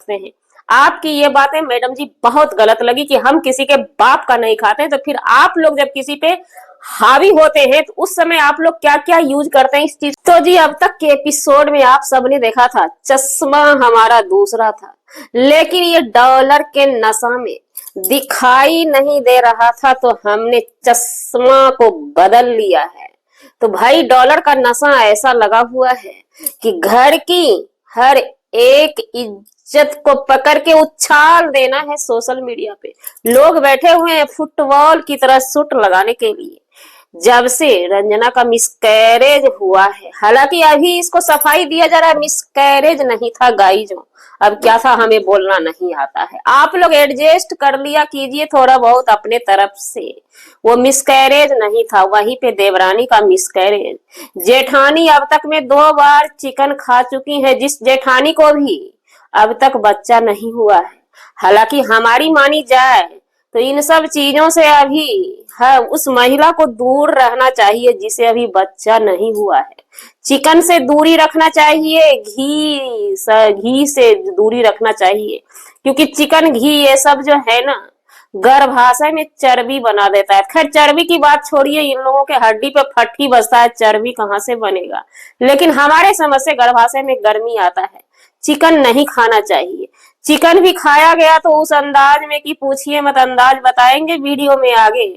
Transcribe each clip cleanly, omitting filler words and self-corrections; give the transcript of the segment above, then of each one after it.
समझते हैं। आपकी ये बातें मैडम जी बहुत गलत लगी कि हम किसी के बाप का नहीं खाते हैं। तो फिर आप लोग जब किसी पे हावी होते हैं तो उस समय आप लोग क्या क्या यूज करते हैं इस चीज। तो जी अब तक के एपिसोड में आप सबने देखा था चश्मा हमारा दूसरा था, लेकिन ये डॉलर के नशा में दिखाई नहीं दे रहा था तो हमने चश्मा को बदल लिया है। तो भाई डॉलर का नशा ऐसा लगा हुआ है कि घर की हर एक इज्जत को पकड़ के उछाल देना है सोशल मीडिया पे। लोग बैठे हुए हैं फुटबॉल की तरह शूट लगाने के लिए। जब से रंजना का मिसकैरेज हुआ है, हालांकि अभी इसको सफाई दिया जा रहा है, मिसकैरेज नहीं था गाइजों। अब क्या था हमें बोलना नहीं आता है, आप लोग एडजस्ट कर लिया कीजिए थोड़ा बहुत अपने तरफ से। वो मिसकैरेज नहीं था, वहीं पे देवरानी का मिसकैरेज। जेठानी अब तक में 2 बार चिकन खा चुकी है, जिस जेठानी को भी अब तक बच्चा नहीं हुआ है। हालांकि हमारी मानी जाए तो इन सब चीजों से अभी उस महिला को दूर रहना चाहिए जिसे अभी बच्चा नहीं हुआ है। चिकन से दूरी रखना चाहिए, घी से दूरी रखना चाहिए, क्योंकि चिकन घी ये सब जो है ना गर्भाशय में चर्बी बना देता है। खैर चर्बी की बात छोड़िए, इन लोगों के हड्डी पे फट्टी बसता है, चर्बी कहाँ से बनेगा। लेकिन हमारे समझ से गर्भाशय में गर्मी आता है, चिकन नहीं खाना चाहिए। चिकन भी खाया गया तो उस अंदाज में कि पूछिए मत, अंदाज बताएंगे वीडियो में आगे।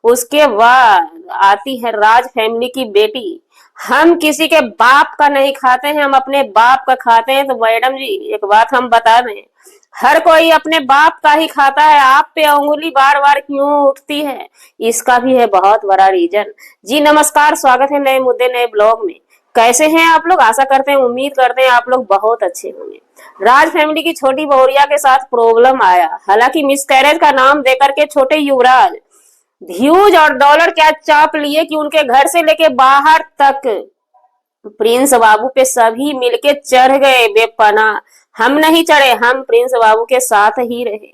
उसके बाद आती है राज फैमिली की बेटी। हम किसी के बाप का नहीं खाते हैं, हम अपने बाप का खाते हैं। तो मैडम जी एक बात हम बता दें, हर कोई अपने बाप का ही खाता है, आप पे उंगली बार बार क्यों उठती है, इसका भी है बहुत बड़ा रीजन। जी नमस्कार, स्वागत है नए मुद्दे नए ब्लॉग में। कैसे हैं आप लोग? आशा करते हैं, उम्मीद करते हैं आप लोग बहुत अच्छे होंगे। राज फैमिली की छोटी बहुरिया के साथ प्रॉब्लम आया, हालांकि मिसकैरेज का नाम देकर के छोटे युवराज व्यूज और डॉलर क्या चाप लिए कि उनके घर से लेके बाहर तक प्रिंस बाबू पे सभी मिलके चढ़ गए बेपनाह। हम नहीं चढ़े, हम प्रिंस बाबू के साथ ही रहे।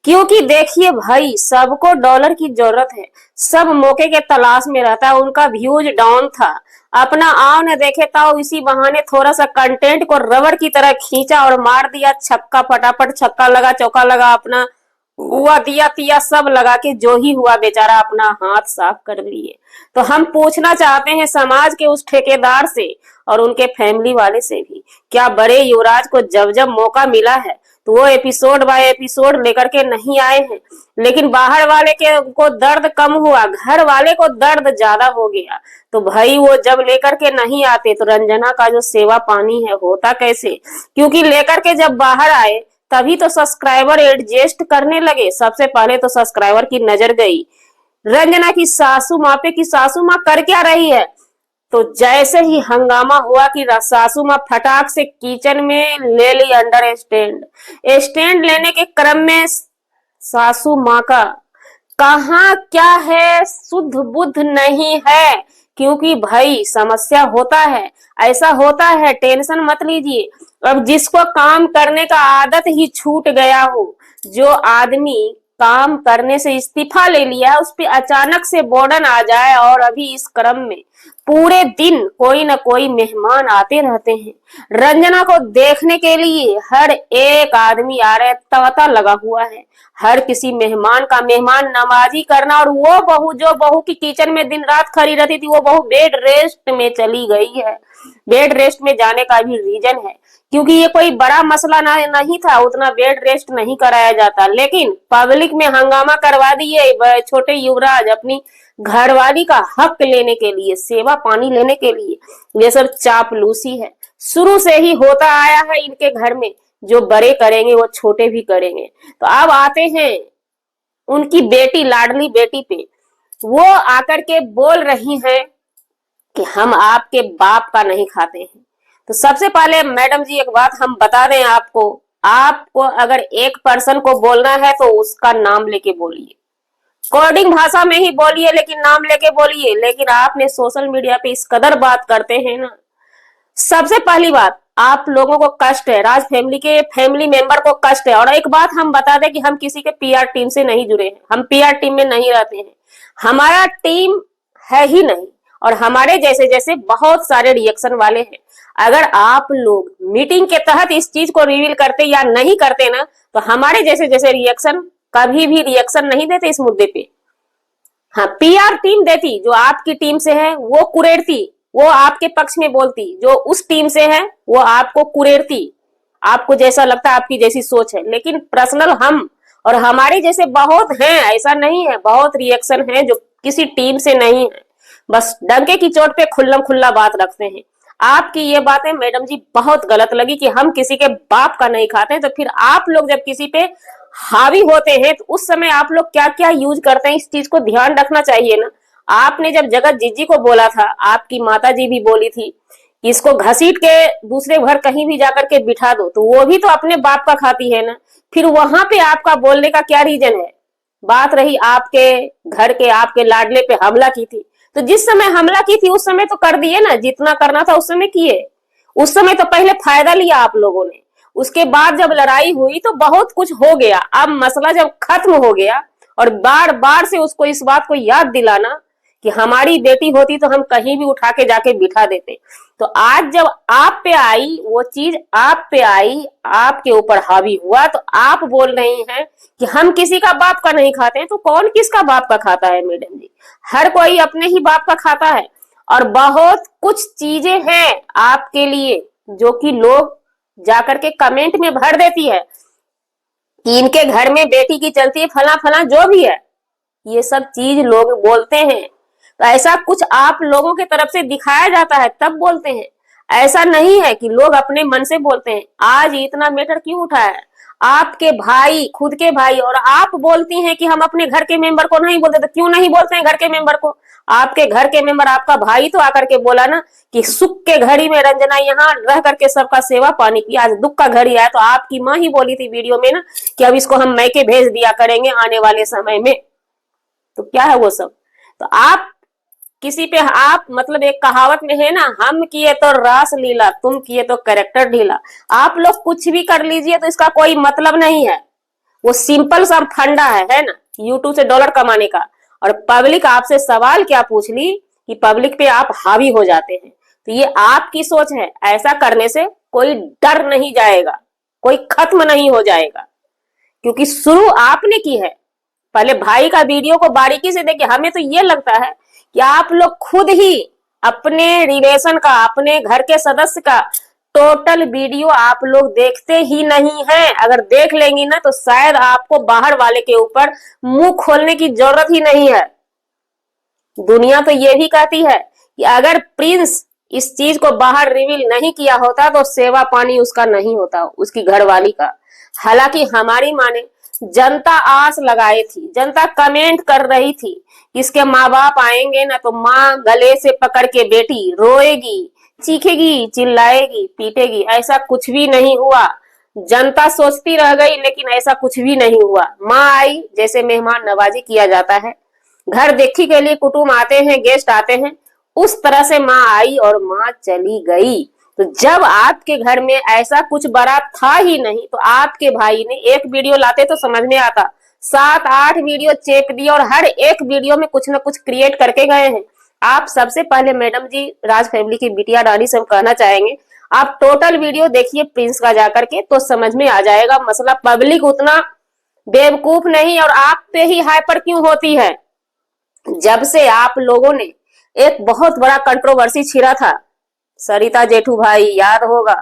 क्योंकि देखिए भाई, सबको डॉलर की जरूरत है, सब मौके के तलाश में रहता है। उनका व्यूज डाउन था, अपना आओ न देखे ताओ इसी बहाने थोड़ा सा कंटेंट को रबड़ की तरह खींचा और मार दिया छक्का, फटाफट छक्का लगा चौका लगा, अपना हुआ दिया तिया सब लगा के जो ही हुआ बेचारा अपना हाथ साफ कर लिए। तो हम पूछना चाहते हैं समाज के उस ठेकेदार से और उनके फैमिली वाले से भी, क्या बड़े युवराज को जब जब मौका मिला है तो वो एपिसोड बाय एपिसोड लेकर के नहीं आए हैं, लेकिन बाहर वाले के को दर्द कम हुआ, घर वाले को दर्द ज्यादा हो गया। तो भाई वो जब लेकर के नहीं आते तो रंजना का जो सेवा पानी है होता कैसे? क्योंकि लेकर के जब बाहर आए तभी तो सब्सक्राइबर एडजस्ट करने लगे। सबसे पहले तो सब्सक्राइबर की नजर गई रंजना की सासू माँ पे कि सासू माँ कर क्या रही है। तो जैसे ही हंगामा हुआ कि सासू माँ फटाक से किचन में ले ली अंडर स्टैंड लेने के क्रम में सासू माँ का कहाँ क्या है, शुद्ध बुद्ध नहीं है। क्योंकि भाई समस्या होता है, ऐसा होता है, टेंशन मत लीजिए। अब जिसको काम करने का आदत ही छूट गया हो, जो आदमी काम करने से इस्तीफा ले लिया, उस पे अचानक से बोर्डन आ जाए और अभी इस क्रम में पूरे दिन कोई न कोई मेहमान आते रहते हैं। रंजना को देखने के लिए हर एक आदमी आ रहे, तांता लगा हुआ है। हर किसी मेहमान का मेहमान नवाजी करना, और वो बहू जो बहू की किचन में दिन रात खड़ी रहती थी, वो बहू बेड रेस्ट में चली गई है। बेड रेस्ट में जाने का भी रीजन है क्योंकि ये कोई बड़ा मसला नहीं था, उतना बेड रेस्ट नहीं कराया जाता, लेकिन पब्लिक में हंगामा करवा दिए छोटे युवराज अपनी घरवाली का हक लेने के लिए, सेवा पानी लेने के लिए। ये सब चापलूसी है, शुरू से ही होता आया है इनके घर में। जो बड़े करेंगे वो छोटे भी करेंगे। तो अब आते हैं उनकी बेटी, लाडली बेटी पे। वो आकर के बोल रही हैं कि हम आपके बाप का नहीं खाते हैं। तो सबसे पहले मैडम जी एक बात हम बता दें आपको अगर एक पर्सन को बोलना है तो उसका नाम लेके बोलिए, कोडिंग भाषा में ही बोलिए, लेकिन नाम लेके बोलिए। लेकिन आपने सोशल मीडिया पे इस कदर बात करते हैं ना। सबसे पहली बात, आप लोगों को कष्ट है, राज फैमिली के फैमिली मेंबर को कष्ट है। और एक बात हम बता दें कि हम किसी के पीआर टीम से नहीं जुड़े हैं, हम पीआर टीम में नहीं रहते हैं, हमारा टीम है ही नहीं। और हमारे जैसे जैसे बहुत सारे रिएक्शन वाले हैं। अगर आप लोग मीटिंग के तहत इस चीज को रिवील करते या नहीं करते ना, तो हमारे जैसे जैसे रिएक्शन कभी भी रिएक्शन नहीं देते इस मुद्दे पे। हाँ, पीआर टीम देती, जो आपकी टीम से है वो कुरेरती, वो आपके पक्ष में बोलती, जो उस टीम से है वो आपको कुरेरती, आपको जैसा लगता है, आपकी जैसी सोच है। लेकिन पर्सनल हम और हमारे जैसे बहुत हैं, ऐसा नहीं है, बहुत रिएक्शन है जो किसी टीम से नहीं है, बस डंके की चोट पे खुल्लम खुल्ला बात रखते हैं। आपकी ये बातें मैडम जी बहुत गलत लगी कि हम किसी के बाप का नहीं खाते, तो फिर आप लोग जब किसी पे हावी होते हैं तो उस समय आप लोग क्या क्या यूज करते हैं, इस चीज को ध्यान रखना चाहिए ना। आपने जब जगत जीजी को बोला था, आपकी माता जी भी बोली थी कि इसको घसीट के दूसरे घर कहीं भी जाकर के बिठा दो, तो वो भी तो अपने बाप का खाती है ना। फिर वहां पे आपका बोलने का क्या रीजन है। बात रही आपके घर के, आपके लाडले पे हमला की थी, तो जिस समय हमला की थी उस समय तो कर दिए ना, जितना करना था उस समय किए। उस समय तो पहले फायदा लिया आप लोगों ने, उसके बाद जब लड़ाई हुई तो बहुत कुछ हो गया। अब मसला जब खत्म हो गया और बार बार से उसको इस बात को याद दिलाना कि हमारी बेटी होती तो हम कहीं भी उठा के जाके बिठा देते। तो आज जब आप पे आई वो चीज, आप पे आई, आपके ऊपर हावी हुआ, तो आप बोल रही हैं कि हम किसी का बाप का नहीं खाते हैं। तो कौन किसका बाप का खाता है मैडम जी? हर कोई अपने ही बाप का खाता है। और बहुत कुछ चीजें हैं आपके लिए जो कि लोग जाकर के कमेंट में भर देती है कि इनके घर में बेटी की चलती है, फला फला जो भी है, ये सब चीज लोग बोलते हैं। तो ऐसा कुछ आप लोगों के तरफ से दिखाया जाता है तब बोलते हैं, ऐसा नहीं है कि लोग अपने मन से बोलते हैं। आज इतना मैटर क्यों उठा है? आपके भाई, खुद के भाई, और आप बोलती हैं कि हम अपने घर के मेंबर को नहीं बोलते। तो क्यों नहीं बोलते हैं घर के मेंबर को? आपके घर के मेंबर, आपका भाई तो आकर के बोला ना कि सुख के घड़ी में रंजना यहाँ रह करके सबका सेवा पानी की, आज दुख का घड़ी आया। तो आपकी माँ ही बोली थी वीडियो में ना कि अब इसको हम मैके भेज दिया करेंगे आने वाले समय में। तो क्या है वो सब? तो आप किसी पे, आप मतलब एक कहावत में है ना, हम किए तो रास लीला, तुम किए तो कैरेक्टर ढीला। आप लोग कुछ भी कर लीजिए तो इसका कोई मतलब नहीं है, वो सिंपल सा फंडा है ना, यूट्यूब से डॉलर कमाने का। और पब्लिक आपसे सवाल क्या पूछ ली कि पब्लिक पे आप हावी हो जाते हैं। तो ये आपकी सोच है, ऐसा करने से कोई डर नहीं जाएगा, कोई खत्म नहीं हो जाएगा, क्योंकि शुरू आपने की है। पहले भाई का वीडियो को बारीकी से देखिए। हमें तो ये लगता है कि आप लोग खुद ही अपने रिलेशन का, अपने घर के सदस्य का टोटल वीडियो आप लोग देखते ही नहीं हैं। अगर देख लेंगी ना तो शायद आपको बाहर वाले के ऊपर मुंह खोलने की जरूरत ही नहीं है। दुनिया तो ये भी कहती है कि अगर प्रिंस इस चीज को बाहर रिवील नहीं किया होता तो सेवा पानी उसका नहीं होता, उसकी घरवाली का। हालांकि हमारी माँ ने, जनता आस लगाई थी, जनता कमेंट कर रही थी, इसके माँ बाप आएंगे ना तो माँ गले से पकड़ के बेटी रोएगी, चीखेगी, चिल्लाएगी, पीटेगी। ऐसा कुछ भी नहीं हुआ। जनता सोचती रह गई, लेकिन ऐसा कुछ भी नहीं हुआ। माँ आई, जैसे मेहमान नवाजी किया जाता है, घर देखी के लिए कुटुंब आते हैं, गेस्ट आते हैं, उस तरह से माँ आई और माँ चली गई। तो जब आपके घर में ऐसा कुछ बड़ा था ही नहीं तो आपके भाई ने एक वीडियो लाते तो समझ में आता, 7-8 वीडियो चेप दिए और हर एक वीडियो में कुछ न कुछ क्रिएट करके गए हैं। आप सबसे पहले मैडम जी, राज फैमिली की बिटिया रानी से हम कहना चाहेंगे, आप टोटल वीडियो देखिए प्रिंस का जाकर के, तो समझ में आ जाएगा मसला। पब्लिक उतना बेवकूफ नहीं और आप पे ही हाइपर क्यों होती है। जब से आप लोगों ने, एक बहुत बड़ा कंट्रोवर्सी छिड़ा था, सरिता जेठू भाई याद होगा,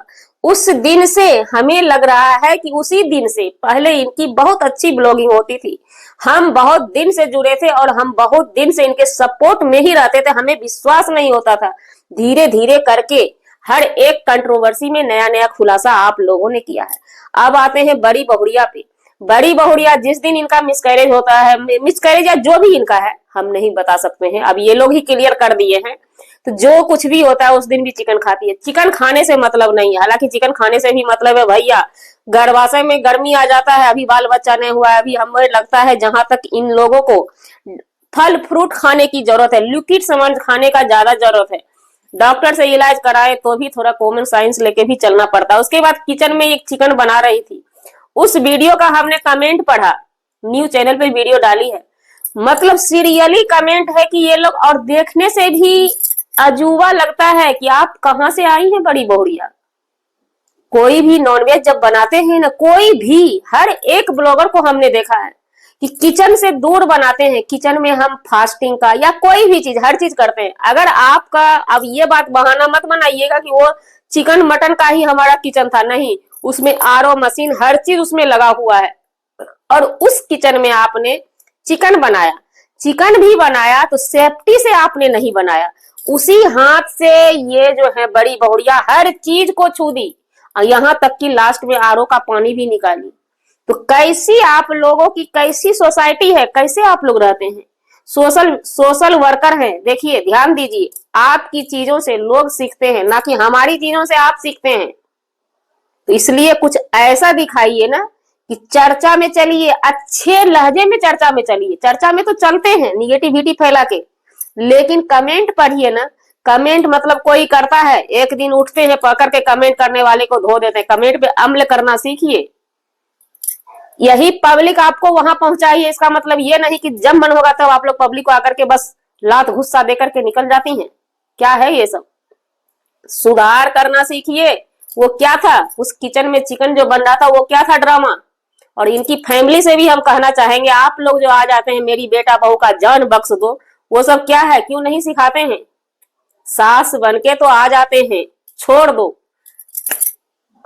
उस दिन से हमें लग रहा है कि उसी दिन से पहले इनकी बहुत अच्छी ब्लॉगिंग होती थी। हम बहुत दिन से जुड़े थे और हम बहुत दिन से इनके सपोर्ट में ही रहते थे, हमें विश्वास नहीं होता था। धीरे धीरे करके हर एक कंट्रोवर्सी में नया नया खुलासा आप लोगों ने किया है। अब आते हैं बड़ी बहुड़िया पे। बड़ी बहुड़िया, जिस दिन इनका मिसकैरेज होता है, मिसकैरेज या जो भी इनका है हम नहीं बता सकते हैं, अब ये लोग ही क्लियर कर दिए हैं। तो जो कुछ भी होता है उस दिन भी चिकन खाती है। चिकन खाने से मतलब नहीं है, हालांकि चिकन खाने से भी मतलब है भैया, गर्भाशय में गर्मी आ जाता है, अभी बाल बच्चा नहीं हुआ है, अभी हमें लगता है जहां तक इन लोगों को फल फ्रूट खाने की जरूरत है, लिक्विड सामान खाने का ज्यादा जरूरत है। डॉक्टर से इलाज कराए तो भी थोड़ा कॉमन साइंस लेके भी चलना पड़ता है। उसके बाद किचन में एक चिकन बना रही थी, उस वीडियो का हमने कमेंट पढ़ा, न्यू चैनल पे वीडियो डाली है, मतलब सीरियली कमेंट है कि ये लोग, और देखने से भी अजूबा लगता है कि आप कहां से आई हैं बड़ी बहुरिया। कोई भी नॉनवेज जब बनाते हैं ना, कोई भी, हर एक ब्लॉगर को हमने देखा है कि किचन से दूर बनाते हैं। किचन में हम फास्टिंग का या कोई भी चीज, हर चीज करते हैं। अगर आपका, अब ये बात बहाना मत बनाइएगा कि वो चिकन मटन का ही हमारा किचन था, नहीं, उसमें आरओ मशीन, हर चीज उसमें लगा हुआ है। और उस किचन में आपने चिकन बनाया, चिकन भी बनाया तो सेफ्टी से आपने नहीं बनाया, उसी हाथ से ये जो है बड़ी बहुड़िया हर चीज को छू दी, और यहाँ तक कि लास्ट में आरओ का पानी भी निकाली। तो कैसी आप लोगों की कैसी सोसाइटी है, कैसे आप लोग रहते हैं? सोशल सोशल वर्कर हैं। देखिए, ध्यान दीजिए, आपकी चीजों से लोग सीखते हैं, ना कि हमारी चीजों से आप सीखते हैं। तो इसलिए कुछ ऐसा दिखाइए ना कि चर्चा में चलिए, अच्छे लहजे में चर्चा में चलिए। चर्चा में तो चलते हैं निगेटिविटी फैला के, लेकिन कमेंट पढ़िए ना। कमेंट मतलब कोई करता है, एक दिन उठते हैं पकड़ के कमेंट करने वाले को धो देते हैं। कमेंट पे अम्ल करना सीखिए। यही पब्लिक आपको वहां पहुंचाई है, इसका मतलब ये नहीं कि जब मन होगा तब आप लोग पब्लिक को आकर के बस लात गुस्सा देकर के निकल जाती हैं। क्या है ये सब? सुधार करना सीखिए। वो क्या था, उस किचन में चिकन जो बन रहा था वो क्या था, ड्रामा। और इनकी फैमिली से भी हम कहना चाहेंगे, आप लोग जो आ जाते हैं मेरी बेटा बहू का जान बख्श दो, वो सब क्या है, क्यों नहीं सिखाते हैं? सास बन के तो आ जाते हैं, छोड़ दो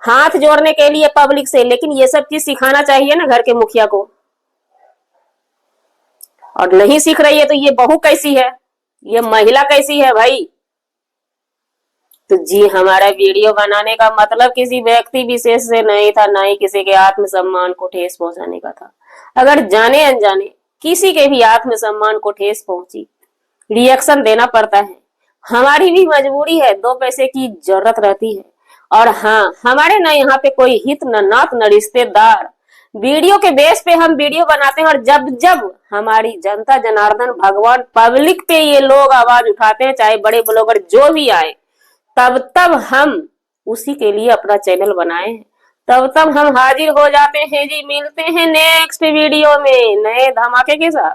हाथ जोड़ने के लिए पब्लिक से, लेकिन ये सब चीज सिखाना चाहिए ना घर के मुखिया को। और नहीं सीख रही है तो ये बहू कैसी है, ये महिला कैसी है भाई? तो जी, हमारा वीडियो बनाने का मतलब किसी व्यक्ति विशेष से नहीं था, ना ही किसी के आत्मसम्मान को ठेस पहुंचाने का था। अगर जाने अनजाने किसी के भी आत्मसम्मान को ठेस पहुंची, रिएक्शन देना पड़ता है। हमारी भी मजबूरी है, दो पैसे की जरूरत रहती है। और हाँ, हमारे ना यहाँ पे कोई हित न नात न रिश्तेदार। वीडियो के बेस पे हम वीडियो बनाते हैं, और जब जब हमारी जनता जनार्दन भगवान पब्लिक पे ये लोग आवाज उठाते हैं, चाहे बड़े ब्लॉगर जो भी आए, तब तब हम उसी के लिए अपना चैनल बनाए हैं। तब तब हम हाजिर हो जाते हैं जी। मिलते हैं नेक्स्ट वीडियो में नए धमाके के साथ।